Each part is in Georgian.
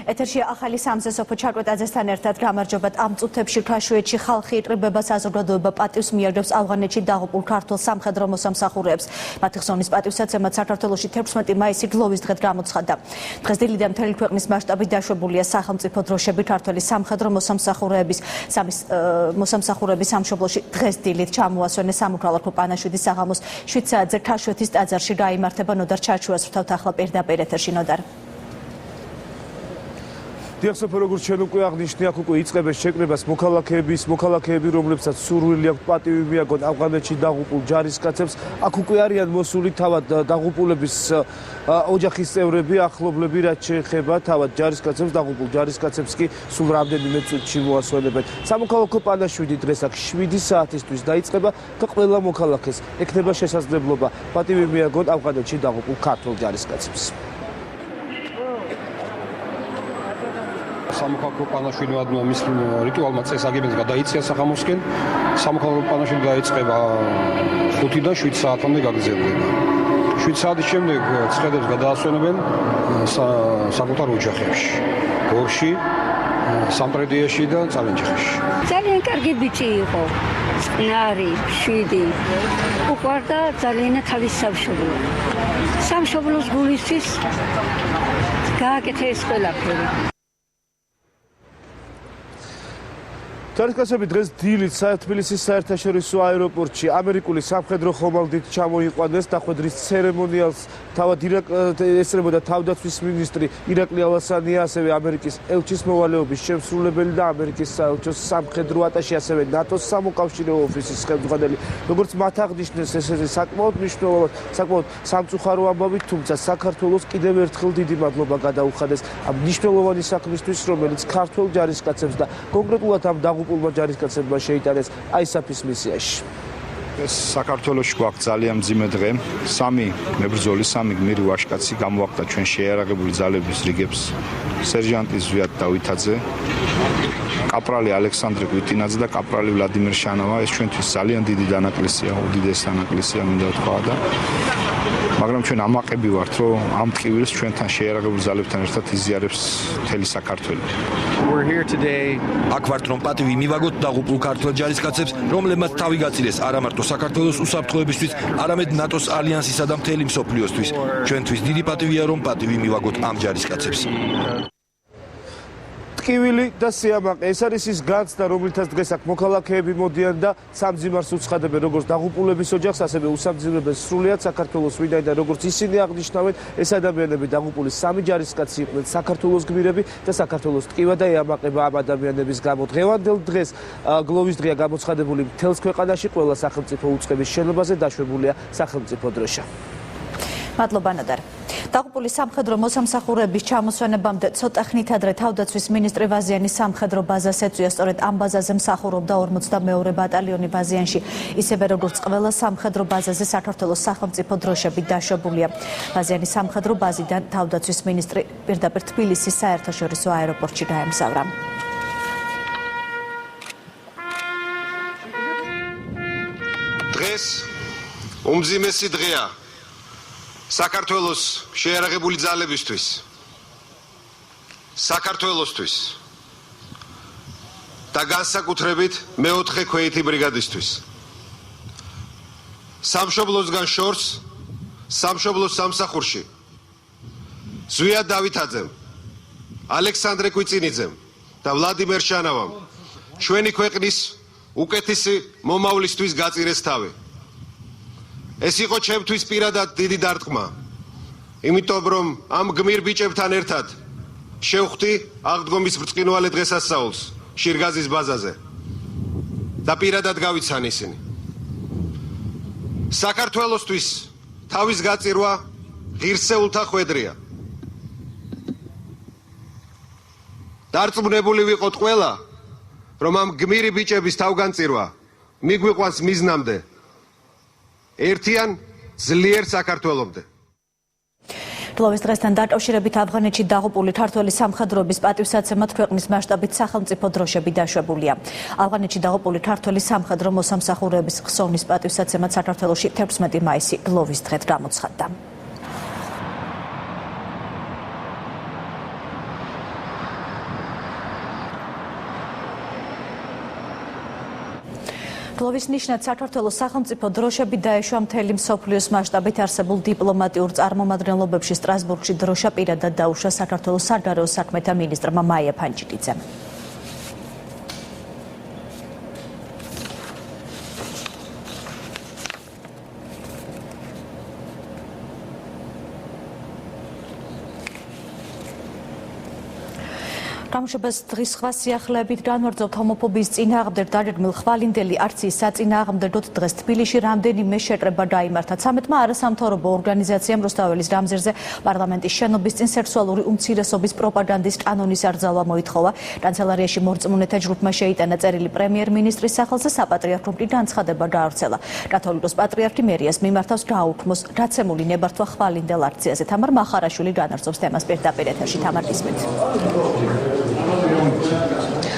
ეთერშია ახალი სამზე სოფო ჩაკვეტაძესთან ერთად გამარჯობათ. ამ წუთებში ქაშვეითში ხალხი იტყობება საზოგადოება პატივს მიაგებს ავღანეთში დაღუპულ ქართულ სამხედრო მოსამსახურეებს. მათი ხსოვნის პატივსაცემად საქართველოში 11 მაისი გლოვის დღედ გამოცხადდა. დღეს დილიდან მთელი ქვეყნის მასშტაბით დაშვებულია სახელმწიფო დროშები ქართველი სამხედრო მოსამსახურეების სამშობლოში დღეს დილით ჩამოასვენეს სამოქალაქო პანაშვიდის საღამოს 7 საათზე ქაშვეთის ტაძარში გაიმართება. ნოდარ ჩარჩუას ვრთავთ ახლა პირდაპირ ეთერში. ნოდარ. დიახსოფო, როგორც ჩვენ უკვე აღნიშნე, აქ უკვე იწყებენ შეკრებას მოქალაქეები, რომლებსაც სურვილი აქვს პატივი მიაგონ ავღანეთში დაღუპულ ჯარისკაცებს. აქ უკვე არიან მოსული თავად დაღუპულების ოჯახის წევრები, ახლობლები, რაც შეეხება თავად ჯარისკაცებს, დაღუპულ ჯარისკაცებს კი სულ რამდენიმე წუთში მოასვენებენ. სამოქალაქო პანაშვიდი დღეს აქ 7 საათისთვის დაიწყება და ყველა მოქალაქეს ექნება შესაძლებლობა პატივი მიაგონ ავღანეთში დაღუპულ ქართულ ჯარისკაცებს. სამოქალაქო პანაშვიდი მის რიტუალმა წესაგებელს გადაიწია სახამოსკენ. სამოქალაქო პანაშვიდი დაიწყება 5-დან 7 საათამდე გაგრძელდება. 7 საათის შემდეგ ცხადებს გადაასვენებენ საკუთარ ოჯახებში, გორში, სამტრედიაში და წალენჯიხში. ძალიან კარგი ბიჭი იყო, წყნარი, შვიდი. უყვარდა ძალიან თავის სამშობლო. სამშობლოს გულისთვის გააკეთა ეს ყველაფერი. ჯარისკაცები დღეს დილით თბილისის საერთაშორისო აეროპორტში ამერიკული სამხედრო ხომალდით ჩამოიყვანეს. დახვედრის ცერემონიალს თავად ესწრებოდა თავდაცვის მინისტრი ირაკლი ალასანია, ასევე ამერიკის ელჩის მოვალეობის შემსრულებელი და ამერიკის საელჩოს სამხედრო ატაშე, ასევე ნატოს სამოკავშირეო ოფისის ხელმძღვანელი. როგორც მათ აღნიშნეს, ეს საკმაოდ მნიშვნელოვანი, საკმაოდ სამწუხარო ამბავი, თუმცა საქართველოს კიდევ ერთხელ დიდი მადლობა გადაუხადეს ამ მნიშვნელოვანი საქმისთვის, რომელიც ქართველ ჯარისკაცებს და კონკრეტულად ამ დაღუპულმა ჯარისკაცებმა შეიტანეს ISAF-ის მისიაში. საქართველოში გვაქვს ძალიან მძიმე დღე. 3 მებრძოლი, 3 გმირი ვაჟკაცი გამოაქვთ ჩვენ შეიარაღებული ძალების რიგებს. სერჟანტი ზვიად დავითაძე, კაპრალი ალექსანდრე კვიტინაძე და კაპრალი ვლადიმერ შანავა. ეს ჩვენთვის ძალიან დიდი დანაკლისია, უდიდესი დანაკლისია მინდა ვთქვა და მაგრამ ჩვენ ამაყები ვართ, რომ ამ ტყივილს ჩვენთან შეიარაღებულ ძალებთან ერთად იზიარებს მთელი საქართველო. აქ ვართ, რომ პატივი მივაგოთ დაღუპულ ქართველ ჯარისკაცებს, რომლებმაც თავი გაწირეს არა მარტო საქართველოს უსაფრთხოებისთვის, არამედ ნატოს ალიანსისა და მთელი მსოფლიოსთვის. ჩვენთვის დიდი პატივია, რომ პატივი მივაგოთ ამ ჯარისკაცებს. ტყივილი და სიამაყე, ეს არის ის განცდა, რომლითაც დღეს აქ მოქალაქეები მოდიან და სამძიმარს უცხადებენ როგორც დაღუპულების ოჯახს, ასევე უსამძიმრებენ სრულიად საქართველოს ვინაიდან, როგორც ისინი აღნიშნავენ, ეს ადამიანები დაღუპული 3 ჯარისკაცი იყვნენ საქართველოს გმირები და საქართველოს ტყივა და ეამაყება ამ ადამიანების გამო. დღევანდელ დღეს გლოვის დღეა გამოცხადებული მთელს ქვეყანაში, ყველა სახელმწიფო უწყების შენობაზე დაშვებულია სახელმწიფო დროშა. მადლობა ნოდარ. დაღუპული სამხედრო მოსამსახურეების ჩამოსვენებამდე ცოტა ხნით ადრე თავდაცვის მინისტრი ვაზიანი სამხედრო ბაზას ეწვია. სწორედ ამ ბაზაზე მსახურობდა 42 ბატალიონი ბაზიანში, ისევე როგორც ყველა სამხედრო ბაზაზე საქართველოს სახელმწიფო დროშები დაშვებულია. ვაზიანი სამხედრო ბაზიდან თავდაცვის მინისტრი პირდაპირ თბილისის საერთაშორისო აეროპორტში გაემგზავრა. დღეს უმძიმესი დღეა საქართველოს შეიარაღებული ძალებისთვის, საქართველოსთვის და განსაკუთრებით მე-4 ქვეითი ბრიგადისთვის. სამშობლოსგან შორს, სამშობლოს სამსახურში ზვიად დავითაძემ, ალექსანდრე კვიცინიძემ და ვლადიმერ შანავამ ჩვენი ქვეყნის უკეთესი მომავლისთვის გაწირეს თავი. ეს იყო ჩემთვის პირადად დიდი დარტყმა, იმიტომ რომ ამ გმირ ბიჭებთან ერთად შევხვდი აღდგომის ბრწყინვალე დღესასწაულს შირგაზის ბაზაზე და პირადად გავიცან ისინი. საქართველოსთვის თავის გაწირვა ღირსეულთა ხვედრია. დარწმუნებული ვიყოთ ყველა, რომ ამ გმირი ბიჭების თავგანწირვა მიგვიყვანს მიზნამდე, ერთიან ძლიერ საქართველომდე. გლოვის დღესთან დაკავშირებით ავღანეთში დაღუპული ქართველი სამხედროების პატივსაცემად ქვეყნის მასშტაბით სახელმწიფო დროშები დაშვებულია. ავღანეთში დაღუპული ქართველი სამხედრო მოსამსახურეების ხსოვნის პატივსაცემად საქართველოში 11 მაისი გლოვის დღედ გამოცხადდა. გლოვის ნიშნად საქართველოს სახელმწიფო დროშები დაეშვა მთელი მსოფლიოს მასშტაბით არსებულ დიპლომატიურ წარმომადგენლობებში სტრასბურგში დროშა პირადად დაუშვა საქართველოს საგარეო საქმეთა მინისტრმა მაია ფანჯიტიძემ. გამშვებას დღის სხვა სიახლეებით განვარძობთ ჰომოფობიის წინააღმდეგ დაგეგმილ ხვალინდელი აქციის საწინააღმდეგოდ დღეს თბილისში რამდენიმე შეკრება დაიმართა. 13-მა არასამთავრობო ორგანიზაციამ რუსთაველის გამზირზე პარლამენტის შენობის წინ სექსუალური უმცირესობის პროპაგანდის კანონის აკრძალვა მოითხოვა. კანცელარიაში მორწმუნეთა ჯგუფმა შეიტანა წერილი პრემიერ-მინისტრის სახელზე, საპატრიარქო მხრიდან ცხადება გაავრცელა. კათოლიკოს პატრიარქი მერიას მიმართავს გააუქმოს გაცემული ნებართვა ხვალინდელ აქციაზე. თამარ მახარაშვილი განარწობს თემას პირდაპირ ეთერში. თამარ ისმით.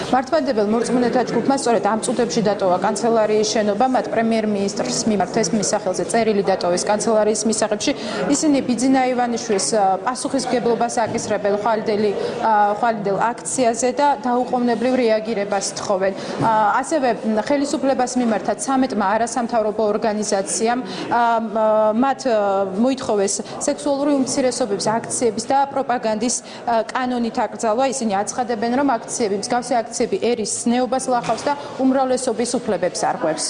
მართლმადიდებელ მორწმუნეთა ჯგუფმა სწორედ ამ წუთებში დატოვა კანცელარიის შენობა, მათ პრემიერ-მინისტრს მიმართ ეს მის სახელზე წერილი დატოვეს კანცელარიის მისაღებში. ისინი ბიძინა ივანიშვილის პასუხისმგებლობას აკისრებენ ხვალინდელ აქციაზე და დაუყოვნებლივ რეაგირებას თხოვენ. ასევე ხელისუფლებას მიმართა 13-მა არასამთავრობო ორგანიზაციამ მათ მოითხოვეს სექსუალური უმცირესობების აქციების და პროპაგანდის კანონით აკრძალვა. ისინი აცხადებენ, რომ აქციები მსგავსი აქციები ერის ზნეობას ლახავს და უმრავლესობის უფლებებს არღვევს.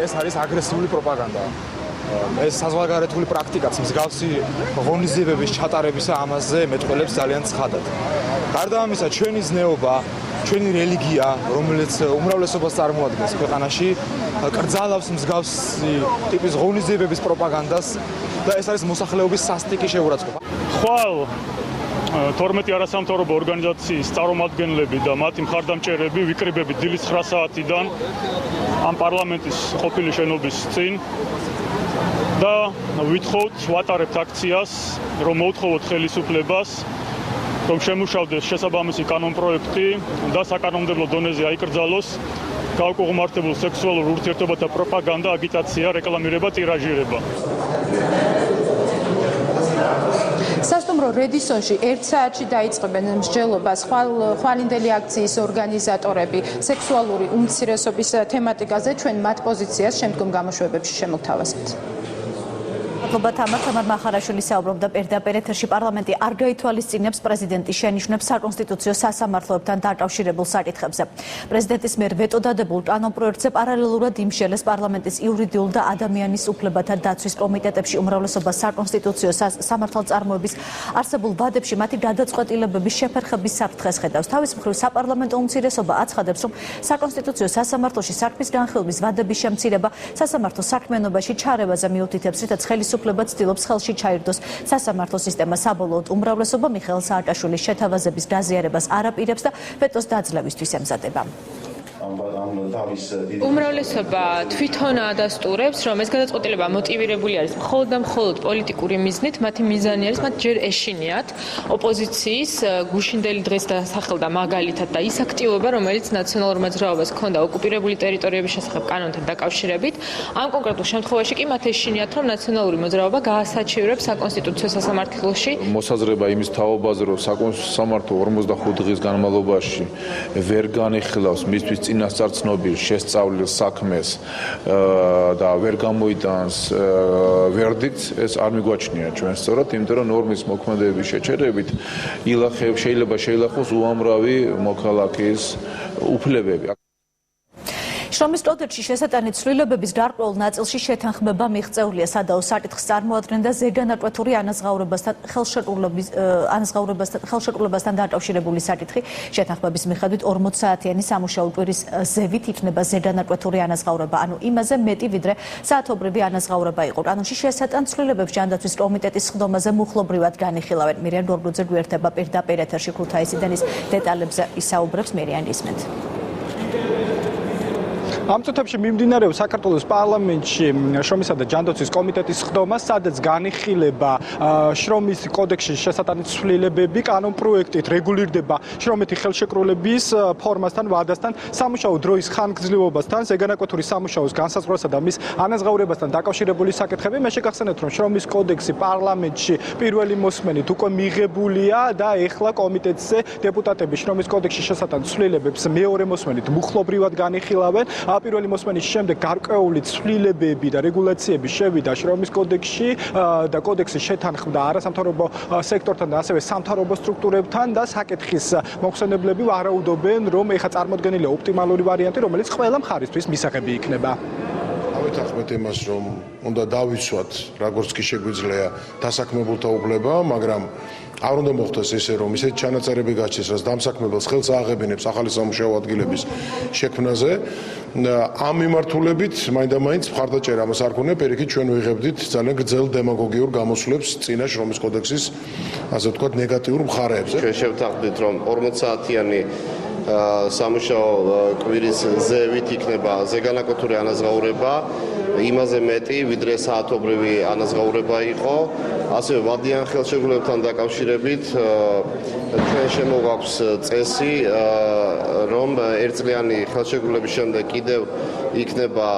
ეს არის აგრესიული პროპაგანდა. ეს საზღვარგარეთული პრაქტიკაც მსგავსი ღონისძიებების ჩატარებისა ამაზე მეტყველებს ძალიან ცხადად. გარდა ამისა, ჩვენი ზნეობა, ჩვენი რელიგია, რომელიც უმრავლესობას წარმოადგენს ქვეყანაში, კრძალავს მსგავსი ტიპის ღონისძიებების პროპაგანდას და ეს არის მოსახლეობის სასტიკი შეურაცხყოფა. ხვალ 12 არასამთავრობო ორგანიზაციის წარმომადგენლები და მათი მხარდამჭერები ვიკრიბებით დილის 9 საათიდან ამ პარლამენტის ყოფილი შენობის წინ და ვითხოვთ ვატარებთ აქციას, რომ მოუთხოვოთ ხელისუფლებას, რომ შემუშავდეს შესაბამისი კანონპროექტი და საკანონმდებლო დონეზე აიკრძალოს გაუკუღმართებულ სექსუალურ ურთიერთობათა პროპაგანდა, აგიტაცია, რეკლამირება, ტირაჟირება. სასტუმრო რედისონში 1 საათში დაიწყებენ მსჯელობას ხვალინდელი აქციის ორგანიზატორები სექსუალური უმცირესობის თემატიკაზე. ჩვენ მათ პოზიციას შემდგომ გამოშვებებში შემოგთავაზებთ. მადლობა თამარ მახარაშვილი საუბრობდა პირდაპირ ეთერში. პარლამენტი არ გაითვალისწინებს პრეზიდენტის შენიშვნებს საკონსტიტუციო სასამართლოებთან დაკავშირებულ საკითხებზე. პრეზიდენტის მიერ ვეტო დადებულ კანონპროექტზე პარალელურად იმშელეს პარლამენტის იურიდიულ და ადამიანის უფლებათა დაცვის კომიტეტებში უმრავლესობა საკონსტიტუციო სამართალწარმოების არსებულ ვადებში მათი გადაწყვეტილებების შეფერხების საფრთხეს ხედავს. თავის მხრივ საპარლამენტო უმცირესობა აცხადებს, რომ საკონსტიტუციო სასამართლოში საქმის განხილვის ვადების შემცირება სასამართლო საქმიანობაში ჩარევაზე მიუთითებს, რითაც ხელისუფლება ცდილობს ხელში ჩაირდოს სასამართლო სისტემა. საბოლოოდ უმრავლესობა მიხეილ სააკაშვილის შეთავაზების გაზიარებას არ აპირებს და ვეტოს დაძლევისთვის ემზადება. უმრავლესობა თვითონ ადასტურებს, რომ ეს გადაწყვეტილება მოტივირებული არის მხოლოდ და მხოლოდ პოლიტიკური მიზნით, მათი მიზანი არის, მათ ჯერ ეშინიათ ოპოზიციის გუშინდელი დღეს დასახელდა მაგალითად და ის აქტივობა, რომელიც ნაციონალურ მოძრაობას ჰქონდა ოკუპირებული ტერიტორიების შესახებ კანონთან დაკავშირებით. ამ კონკრეტულ შემთხვევაში კი მათ ეშინიათ, რომ ნაციონალური მოძრაობა გაასაჩივრებს საკონსტიტუციო სასამართლოში. მოსაზრება იმის თაობაზე, რომ საკონსტიტუციო 45 დღის განმავლობაში ვერ განიხილავს მისთვის წინასწარ ცნობილ შესწავლილ საქმეს და ვერ გამოიტანს ვერდიქტს, ეს არ მიგვაჩნია ჩვენ სწორად, იმიტომ რომ ნორმის მოქმედების შეჩერებით შეიძლება შეილახოს უამრავი მოქალაქის უფლებები. შრომის კოდექსში შესატანით ცვლილებების გარკვეულ ნაწილში შეთანხმება მიღწეულია, სადაო საკითხს წარმოადგენდა ზეგანაკვეთური ხელშეკრულებასთან დაკავშირებული საკითხი. შეთანხმების მიხედვით 40 საათიანი სამუშაო კვირის ზევით იქნება ზეგანაკვეთური ანაზღაურება, ანუ იმაზე მეტი ვიდრე საათობრივი ანაზღაურება იყო. კანონში შესატან ცვლილებებს ჯანდაცვის კომიტეტის სხდომაზე მუხლობრივად განიხილავენ. მირიან გორგოძე გვერდება პირდაპირ ეთერში ქუთაისიდან ის დეტალებზე ისაუბრებს. მირიან ისმენთ. ამ წუთებში მიმდინარეობს საქართველოს პარლამენტში შრომისა და ჯანდაცვის კომიტეტის სხდომა, სადაც განიხილება შრომის კოდექსში შესატანით ცვლილებები, კანონპროექტით რეგულირდება შრომითი ხელშეკრულების ფორმასთან, ვადასთან, სამუშაო დროის ხანგრძლივობასთან, ზეგანაკვეთური სამუშაოს განსაზღვრასა და მის ანაზღაურებასთან დაკავშირებული საკითხები. მე შეგახსენებთ, რომ შრომის კოდექსი პარლამენტში პირველი მოსმენით უკვე მიღებულია და ეხლა კომიტეტზე დეპუტატები შრომის კოდექსში შესატანით ცვლილებებს მეორე მოსმენით მუხლობრივად განიხილავენ. პირველი მოსმენის შემდეგ გარკვეული ცვლილებები და რეგულაციები შევიდა შრომის კოდექსში და კოდექსი შეთანხმდა არასამთავრობო სექტორთან და ასევე სამთავრობო სტრუქტურებთან და საკითხის მოხსენებლები ვარაუდობენ, რომ ეხლა წარმოდგენილია ოპტიმალური ვარიანტი, რომელიც ყველა მხარისთვის მისაღები იქნება. ავეთანხმეთ იმას, რომ უნდა დავიცვათ, როგორც კი შეგვიძლია დასაქმებულთა უფლება, მაგრამ არ უნდა მოხდეს ესე, რომ ისეთ ჩანაწერები გაჩნდეს, რაც დამსაქმებელს ხელს ააღებინებს ახალი სამუშაო ადგილების შექმნაზე. ამ მიმართულებით მაინდა-მაინც მხარდაჭერა ამას არ ქონია, პირიქით ჩვენ ვიღებდით ძალიან გრძელ დემაგოგიურ გამოსვლებს წინა შრომის კოდექსის, ასე ვთქვათ, ნეგატიურ მხარეებზე. ჩვენ შევთანხმდით, რომ 40 საათიანი სამუშაო კვირის ზევით იქნება ზეგანაკოთური ანაზღაურება, იმაზე მეტი, ვიდრე საათობრივი ანაზღაურება იყო. ასევე ვადიან ხელშეკრულებთან დაკავშირებით ჩვენ შემოგვაქვს წესი, რომ ერთწლიანი ხელშეკრულების შემდეგ კიდევ იქნება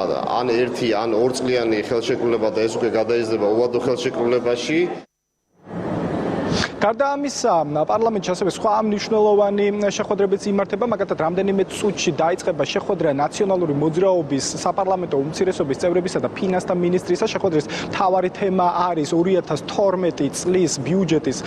ან ერთი ან ორწლიანი ხელშეკრულება და ეს უკვე გადაიზრდება უვადო ხელშეკრულებაში. გარდა ამისა, პარლამენტში ასევე სხვა მნიშვნელოვანი შეხვედრებიც იმართება, მაგალითად, რამდენიმე წუთში დაიწყება შეხვედრა ნაციონალური მოძრაობის საპარლამენტო უმცირესობის წევრებისა და ფინანსთა მინისტრისა. შეხვედრის მთავარი თემა არის 2012 წლის ბიუჯეტის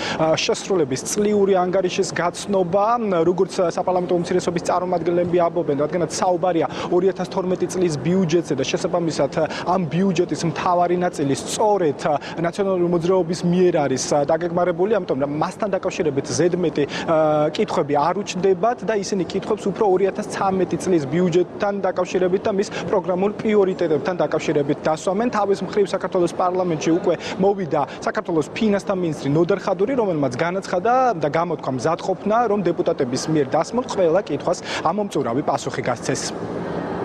შესრულების წლიური ანგარიშის გაცნობა, როგორც საპარლამენტო უმცირესობის წარმომადგენლები ამბობენ, რადგანაც საუბარია 2012 წლის ბიუჯეტზე და შესაბამისად ამ ბიუჯეტის მთავარი ნაწილი სწორედ ნაციონალური მოძრაობის მიერ არის დაგეგმარებული, ამიტომ მასთან დაკავშირებით ზედმეტი კითხვები არ უჩნდებათ და ისინი კითხვებს უფრო 2013 წლის ბიუჯეტთან დაკავშირებით და მის პროგრამულ პრიორიტეტებთან დაკავშირებით დასვამენ. თავის მხრივ საქართველოს პარლამენტში უკვე მოვიდა საქართველოს ფინანსთა მინისტრი ნოდარ ხადური, რომელმაც განაცხადა და გამოთქვა მზადყოფნა, რომ დეპუტატების მიერ დასმულ ყველა კითხვას ამომწურავი პასუხი გასცეს.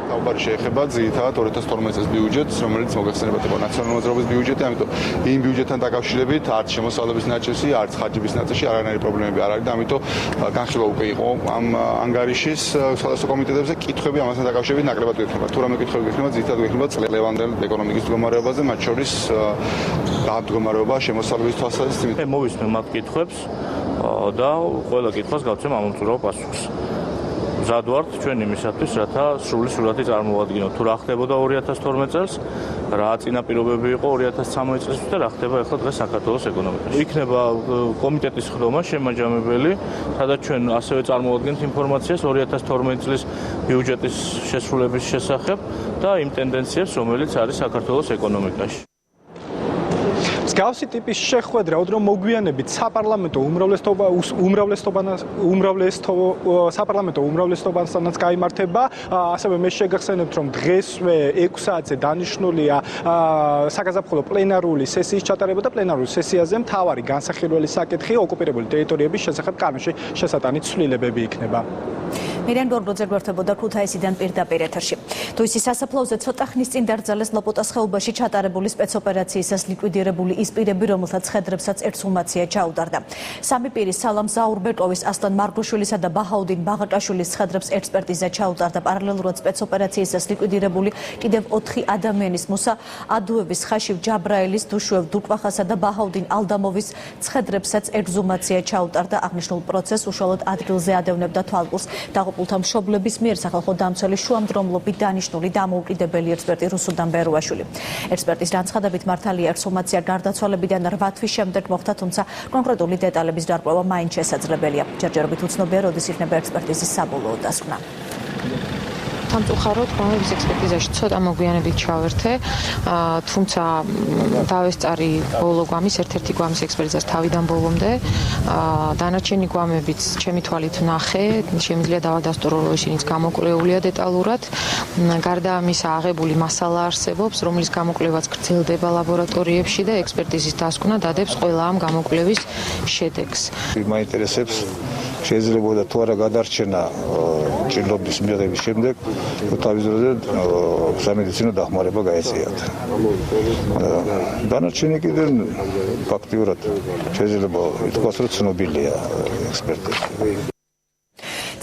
საუბარი შეეხება ძირითადად 2012 წლის ბიუჯეტს, რომელიც მოგეხსენებათ იყო ნაციონალური მოძრაობის ბიუჯეტი, ამიტომ იმ ბიუჯეტთან დაკავშირებით არც შემოსავლების ნაწილში, არც ხარჯების ნაწილში არანაირი პრობლემები არ არის და ამიტომ განხილვა უკვე იყო ამ ანგარიშის სხვადასხვა კომიტეტებზე. კითხვები ამასთან დაკავშირებით ნაკლებად გვექნება. თუ რამე კითხვები გვექნება, ძირითადად გვექნება წლევანდელ ეკონომიკის მდგომარეობაზე, მათ შორის მდგომარეობა შემოსავლების თვალსაზრისით. მოვისმენ მათ კითხვებს და ყველა კითხვას გავცემ ამომწურავ პასუხს. მზად ვართ ჩვენ იმისათვის, რათა სრული სურათი წარმოვადგინოთ, თუ რა ხდებოდა 2012 წელს, რა წინაპირობები იყო 2013 წელს და რა ხდება ახლა დღეს საქართველოს ეკონომიკაში. იქნება კომიტეტის ხდომა შემაჯამებელი, სადაც ჩვენ ასევე წარმოვადგენთ ინფორმაციას 2012 წლის ბიუჯეტის შესრულების შესახებ და იმ ტენდენციებს, რომელიც არის საქართველოს ეკონომიკაში. მსგავსი ტიპის შეხვედრა ოდნავ მოგვიანებით საპარლამენტო უმრავლესობასთანაც გაიმართება. ასევე მე შეგახსენებთ, რომ დღესვე 6 საათზე დანიშნულია საგაზაფხულო პლენარული სესიის ჩატარება და პლენარულ სესიაზე მთავარი განსახილველი საკითხი ოკუპირებული ტერიტორიების შესახებ კანონში შესატანი ცვლილებები იქნება. მირიან გორბოძე გვერდებოდა ქუთაისიდან პირდაპირ ეთერში. თუ ისი სასაფლაოზე ცოტა ხნის წინ დაკრძალეს ლოპოტას ხეობაში ჩატარებული სპეცოპერაციისას ლიკვიდირებული ის პირები, რომელთაც ხედრებსაც ერთსულმაცია ჩაუდარდა. სამი პირის სალამ ზაურბეკოვის, ასლან მარგოშვილისა და ბაჰაუდინ ბაღაკაშვილის ხედრებს ექსპერტიზა ჩაუტარდა. პარალელურად სპეცოპერაციისას ლიკვიდირებული კიდევ 4 ადამიანის, მუსა ადუევის, ხაშივ ჯაბრაელის, დუშუევ დუკვახასა და ბაჰაუდინ ალდამოვის ხედრებსაც ექსჰუმაცია ჩაუტარდა. აღნიშნულ პროცესს უშუალოდ ადგილზე ადევნებდა თვალყურს. დაღუპულთა მშობლების მიერ სახალხო დამცველი შუამდრომლობით დანიშნული დამოუკიდებელი ექსპერტი რუსუდან ბერუაშვილი. ექსპერტის განცხადებით მართალია ექსჰუმაცია გარდაცვალებიდან 8 თვის შემდეგ მოხდა, თუმცა კონკრეტული დეტალების დარღვევა მაინც შესაძლებელია. ჯერჯერობით უცნობია, როდის იქნება ექსპერტიზის საბოლოო დასკვნა. სამწუხაროდ გვამების ექსპერტიზაში ცოტა მოგვიანებით ჩავერთე, თუმცა დავესწარი ბოლო გვამის, ერთ-ერთი გვამის ექსპერტიზას თავიდან ბოლომდე. დანარჩენი გვამებიც ჩემი თვალით ნახე, შემიძლია დავადასტურო, რომ ისინიც გამოკვლეულია დეტალურად. გარდა ამისა, აღებული მასალა არსებობს, რომლის გამოკვლევაც გრძელდება ლაბორატორიებში და ექსპერტიზის დასკვნა დადებს ყველა ამ გამოკვლევის შედეგს. მაინტერესებს შეიძლება თუ არა გადარჩენა ჭრილობის მიღების შემდეგ თავისუფლად სამედიცინო დახმარება გაეწიათ. დანარჩენი კიდე ფაქტიურად შეიძლება ითქვას, რომ ცნობილია ექსპერტები.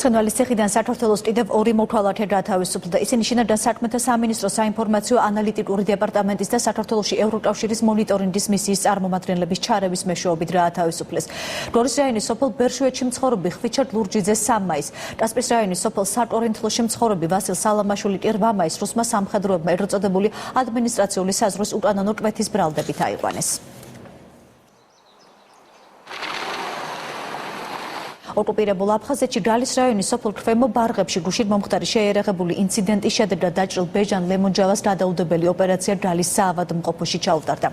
ცხინვალის ციხიდან საქართველოს კიდევ ორი მოქალაქე გათავისუფლდა. ისინი შინაგან საქმეთა სამინისტროს საინფორმაციო ანალიტიკური დეპარტამენტის და საქართველოში ევროკავშირის მონიტორინგის მისიის წარმომადგენლების ჩარევის მეშვეობით გაათავისუფლეს. გორის რაიონის სოფელ ბერშუეთში მცხოვრები ხვიჩა ლურჯიძე 3 მაისს, კასპიის რაიონის სოფელ საკორინთლოში მცხოვრები ვასილ სალამაშვილი 1 მაისს რუსმა სამხედროებმა ერწოდებული ადმინისტრაციული საზღვრის უკანონო კვეთის ბრალდებით აიყვანეს. ოკუპირებულ აფხაზეთში გალის რაიონის სოფელ ქვემო ბარღებში გუშინ მომხდარი შეერაღებული ინციდენტის შედეგად დაჭრილ ბეჟან ლემონჯავას გადაუდებელი ოპერაცია გალის საავადმყოფოში ჩაუტარდა.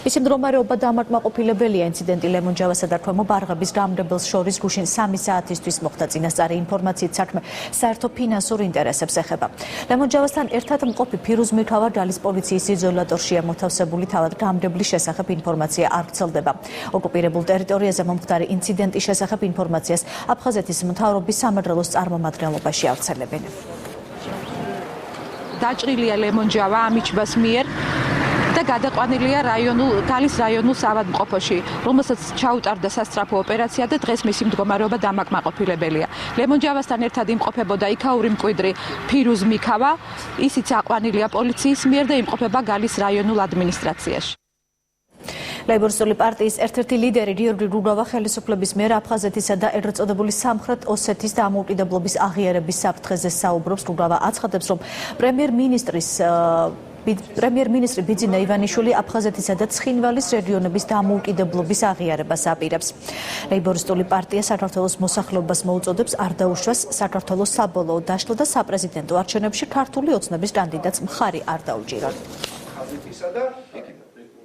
მისი მდგომარეობა დამაკმაყოფილებელია. ინციდენტი ლემონჯავასა და ქვემო ბარღების გამგებელს შორის გუშინ 3 საათისთვის მოხდა. წინასწარი ინფორმაციით საქმე საერთო ფინანსურ ინტერესებს ეხება. ლემონჯავასთან ერთად მყოფი ფირუზ მიქავა გალის პოლიციის იზოლატორშია მოთავსებული. თავად გამგებლის შესახებ ინფორმაცია არ ვრცელდება. ოკუპირებულ ტერიტორიაზე მომხდარი ინციდენტის შესახებ ინფორმაციას აფხაზეთის მთავრობის სამეგრელოს წარმომადგენლობაში ავრცელებენ. დაჭრილია ლემონჯავა ამიჩბას მიერ და გადაყვანილია გალის რაიონულ საავადმყოფოში, რომელსაც ჩაუტარდა სასწრაფო ოპერაცია და დღეს მისი მდგომარეობა დამაკმაყოფილებელია. ლემონჯავასთან ერთად იმყოფებოდა იქაური მკვიდრი ფირუზ მიქავა, ისიც აყვანილია პოლიციის მიერ და იმყოფება გალის რაიონულ ადმინისტრაციაში. ლეიბორისტული პარტიის ერთ-ერთი ლიდერი გიორგი გუგავა ხელისუფლების მიერ აფხაზეთისა და ერწოდებული სამხრეთ ოსეთის დამოუკიდებლობის აღიარების საფრთხეზე საუბრობს. გუგავა აცხადებს, რომ პრემიერ-მინისტრი ბიძინა ივანიშვილი აფხაზეთისა და ცხინვალის რეგიონების დამოუკიდებლობის აღიარებას აპირებს. ლეიბორისტული პარტია საქართველოს მოსახლეობას მოუწოდებს არ დაუშვას საქართველოს საბოლოო დაშლა და საპრეზიდენტო არჩევნებში ქართული ოცნების კანდიდატს მხარი არ დაუჭირონ.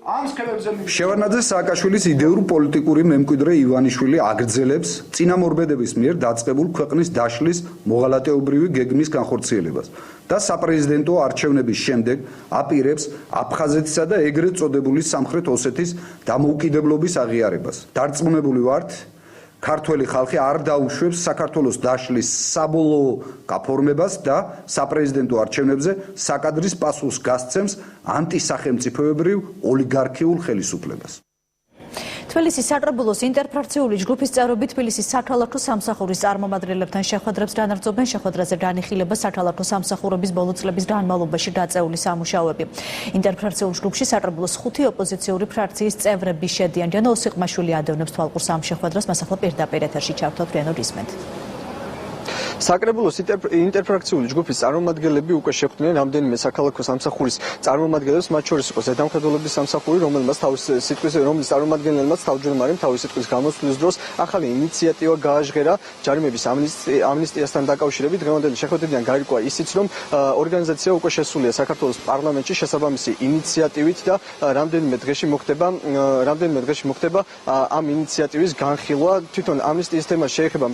შევარდნაძე სააკაშვილის იდეურ პოლიტიკური მემკვიდრე ივანიშვილი აგრძელებს წინამორბედების მიერ დაწყებულ ქვეყნის დაშლის მოღალატეობრივი გეგმის განხორციელებას და საპრეზიდენტო არჩევნების შემდეგ აპირებს აფხაზეთისა და ეგრეთ წოდებული სამხრეთ ოსეთის დამოუკიდებლობის აღიარებას. დარწმუნებული ვართ, ქართველი ხალხი არ დაუშვებს საქართველოს დაშლის საბოლოო გაფორმებას და საპრეზიდენტო არჩევნებზე საკადრის პასუხს გასცემს ანტისახელმწიფოებრივ ოლიგარქიულ ხელისუფლებას. თბილისის საკრებულოს ინტერფრაქციული ჯგუფის წევრები თბილისის საქალაქო სამსახურის წარმომადგენლებთან შეხვედრებს განაგრძობენ. შეხვედრაზე განიხილება საქალაქო სამსახურების ბოლო წლების განმავლობაში გაწეული სამუშაოები. ინტერფრაქციულ ჯგუფში საკრებულოს 5 ოპოზიციური ფრაქციის წევრები შედიან. დიანო ოსიყმაშვილი ადევნებს თვალყურს ამ შეხვედრას, მას ახლა პირდაპირ ეთერში ჩავთავთ. დიანო, გისმენთ. საკრებულოს ინტერფრაქციული ჯგუფის წარმომადგენლები უკვე შეხვდნენ რამდენიმე საქალაქო სამსახურის წარმომადგენლებს, მათ შორის იყო ზედამხედველობის სამსახური, რომლის წარმომადგენლებმაც თავმჯდომარემ თავის სიტყვის გამოსვლის დროს ახალი ინიციატივა გააჟღერა ჯარიმების ამნისტიასთან დაკავშირებით. დღევანდელი შეხვედრიდან გარკვევა ისიც, რომ ორგანიზაცია უკვე შესულია საქართველოს პარლამენტში შესაბამისი ინიციატივით და რამდენიმე დღეში მოხდება ამ ინიციატივის განხილვა. თვითონ ამნისტიის თემა შეეხება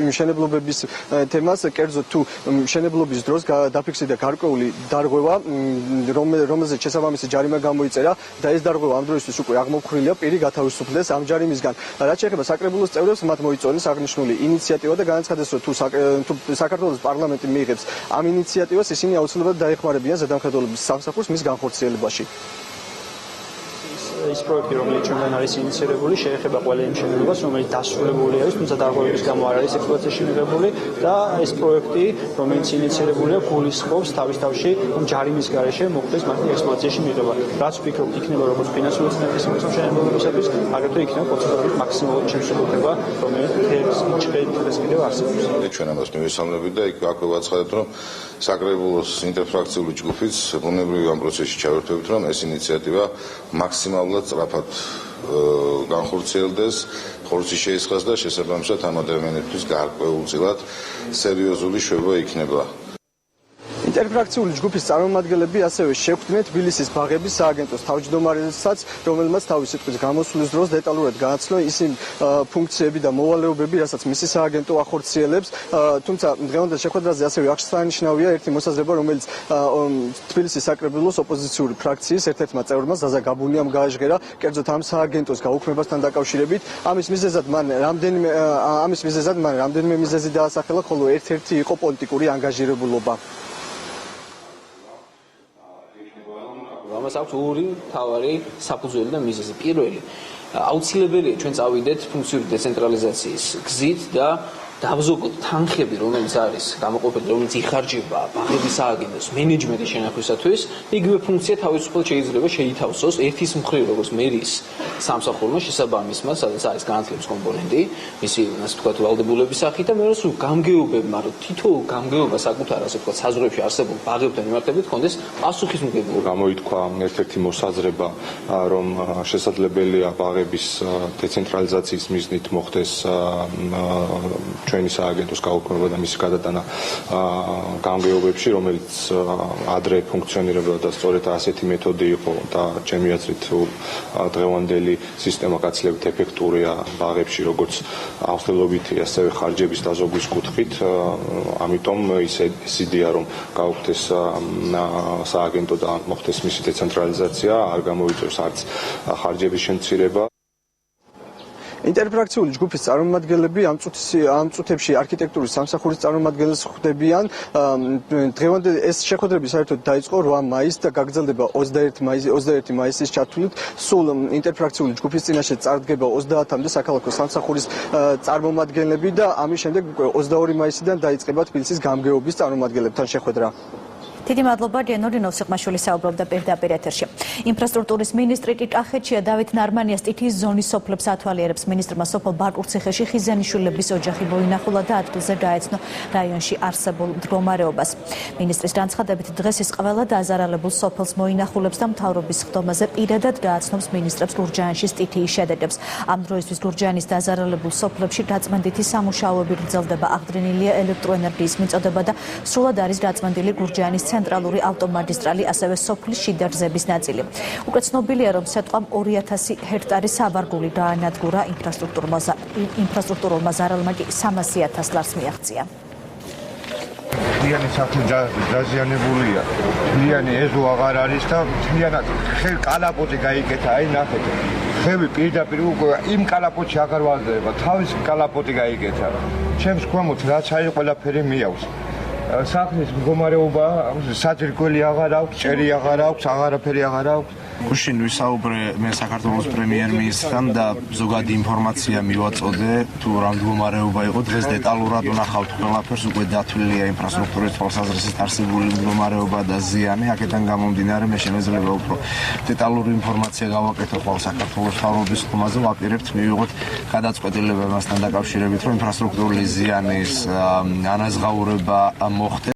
მშენებლობების თემას, კერძოდ თუ მშენებლობის დროს დაფიქსირდა გარკვეული დარღვევა, რომელზეც შესაბამისი ჯარიმა გამოიწერა და ეს დარღვევა ამ დროისთვის უკვე აღმოფხვრილია, პირი გათავისუფლდეს ამ ჯარიმისგან. რაც შეეხება საკრებულოს წევრებს, მათ მოიწონეს აღნიშნული ინიციატივა და განაცხადეს, რომ თუ საქართველოს პარლამენტი მიიღებს ამ ინიციატივას, ისინი აუცილებლად დაეხმარებიან ზედამხედველობის სამსახურს მის განხორციელებაში. ის პროექტი, რომელიც ჩვენგან არის ინიციირებული, შეეხება ყველა იმ მშენებლობას, რომელიც დასრულებული არის, თუმცა დარღვევების გამო არ არის ექსპლუატაციაში მიღებული და ეს პროექტი, რომელიც ინიციირებულია, გულისხმობს თავის თავში ჯარიმის გარეშე მოხდეს მათი ექსპლუატაციაში მიღება. რაც ვფიქრობ, იქნება როგორც ფინანსური წინააღმდეგობის მშენებლობისათვის, აგრეთვე იქნება პროცედურული მაქსიმალური შემსრულება, რომელიც დღეს კიდევ არსებობს. ჩვენ ამას მივესალმებით და აქვე ვაცხადეთ, რომ საკრებულოს ინტერფრაქციული ჯგუფიც ბუნებრივი ამ პროცესში ჩავერთვებით, რომ ეს ინიციატივა მაქსიმალურად სწრაფად განხორციელდეს, ხორცი შეისხას და შესაბამისად ამ ადამიანებისთვის გარკვეულწილად სერიოზული შვება იქნება. ინტერფრაქციული ჯგუფის წარმომადგენლები ასევე შეხვდნენ თბილისის ბაღების სააგენტოს თავმჯდომარესაც, რომელმაც თავის სიტყვის გამოსვლის დროს დეტალურად გააცნო ისინი ფუნქციები და მოვალეობები, რასაც მისი სააგენტო ახორციელებს. თუმცა დღევანდელ შეხვედრაზე ასევე აღსანიშნავია ერთი მოსაზრება, რომელიც თბილისის საკრებულოს ოპოზიციური ფრაქციის ერთ-ერთმა წევრმა ზაზა გაბუნიამ გააჟღერა, კერძოდ ამ სააგენტოს გაუქმებასთან დაკავშირებით. ამის მიზეზად მან რამდენიმე მიზეზი დაასახელა, ხოლო ერთ-ერთი იყო პოლიტიკური ანგაჟირებულობა. ამას აქვს ორი მთავარი საფუძველი და მიზეზი. პირველი, აუცილებელია ჩვენ წავიდეთ ფუნქციური დეცენტრალიზაციის გზით და დავზოგოთ თანხები, რომელიც არის გამოყოფილი, რომელიც იხარჯება ბაღების სააგენტოს მენეჯმენტის შენახვისათვის, იგივე ფუნქცია თავისუფლად შეიძლება შეითავსოს ერთის მხრივ, როგორც მერის სამსახურმა შესაბამისმა, სადაც არის განათლების კომპონენტი, მისი ასე ვთქვათ ვალდებულების სახით და მეორე სულ გამგეობებმა, რომ თითოეულ გამგეობა საკუთარ ასე ვთქვათ საზღვრებში არსებულ ბაღებთან მიმართებით კონდეს პასუხისმგებლობა. გამოითქვა ერთ-ერთი მოსაზრება, რომ შესაძლებელია ბაღების დეცენტრალიზაციის მიზნით მოხდეს ჩვენი სააგენტოს გაუქმება და მისი გადატანა გამგეობებში, რომელიც ადრე ფუნქციონირებდა და სწორედ ასეთი მეთოდი იყო და ჩემი აზრით დღევანდელი სისტემა გაცილებით ეფექტურია ბაღებში, როგორც აღსრულებითი, ასევე ხარჯების დაზოგვის კუთხით, ამიტომ ისედია, რომ გაუქმდეს სააგენტო და მოხდეს მისი დეცენტრალიზაცია, არ გამოიწვევს არც ხარჯების შემცირება. ინტერფრაქციული ჯგუფის წარმომადგენლები ამ წუთებში არქიტექტურის სამსახურის წარმომადგენლებს ხვდებიან. დღევანდელი ეს შეხვედრები საერთოდ დაიწყო 8 მაისს და გაგრძელდება 21 მაისის ჩათვლით. სულ ინტერფრაქციული ჯგუფის წინაშე წარდგება 30-მდე საქალაქო სამსახურის წარმომადგენლები და ამის შემდეგ 22 მაისიდან დაიწყება თბილისის გამგეობის წარმომადგენლებთან შეხვედრა. დიდი მადლობა ჯენორინოვ სიხმაშვილი საუბრობდა პირდაპირ ეთერში. ინფრასტრუქტურის მინისტრი ტიტახეთშია დავით ნარმანია სტიქიის ზონის სოფლებს ათვალიერებს. მინისტრმა სოფელ ბარკურციხეში ხიზანიშვილების ოჯახი მოინახულა და ადგილზე გაეცნო რაიონში არსებულ მდგომარეობას. მინისტრის განცხადებით დღეს ის ყველა დაზარალებულ სოფელს მოინახულებს და მთავრობის ხდომაზე პირადად გააცნობს მინისტრებს გურჯაანში სტიქიის შედეგებს. ამ დროისთვის გურჯაანის დაზარალებულ სოფლებში გაწმენდითი სამუშაოები გრძელდება. აღდგენილია ელექტროენერგიის მიწოდება და სრულად არის გაწმენდილი გურჯაანის ცენტრალური ავტომაგისტრალი, ასევე სოფლის შიდა გზების ნაწილი. უკვე ცნობილია, რომ სიტყვამ 2000 ჰექტარი სავარგული გაანადგურა, ინფრასტრუქტურულმა ზარალმა კი 300,000 ლარს მიაღწია. მთლიანი საქმე დაზიანებულია. მთლიანი ეზო აღარ არის და მთლიანად კალაპოტი გაიკეთა, აი ნახეთ. ხევი პირდაპირ უკვე იმ კალაპოტში აღარ ვაზრდება, თავის კალაპოტი გაიკეთა. ჩემს ქვემოთ რაც არის ყველაფერი მიაქვს. საქმის მდგომარეობა საძირკველი აღარ აქვს, ჭერი აღარ აქვს, აღარაფერი აღარ აქვს. გუშინ ვისაუბრე მე საქართველოს პრემიერ-მინისტრთან და ზოგადი ინფორმაცია მივაწოდე თუ რა მდგომარეობა იყო. დღეს დეტალურად ვნახავთ ყველაფერს, უკვე დათვლილია ინფრასტრუქტურის თვალსაზრისით არსებული მდგომარეობა და ზიანი. აქედან გამომდინარე მე შემეძლება უფრო დეტალური ინფორმაცია გავაკეთო ხოლ საქართველოს მთავრობის ხმაზე, ვაპირებთ მივიღოთ გადაწყვეტილება მასთან დაკავშირებით, რომ ინფრასტრუქტურული ზიანის ანაზღაურება მოხდეს.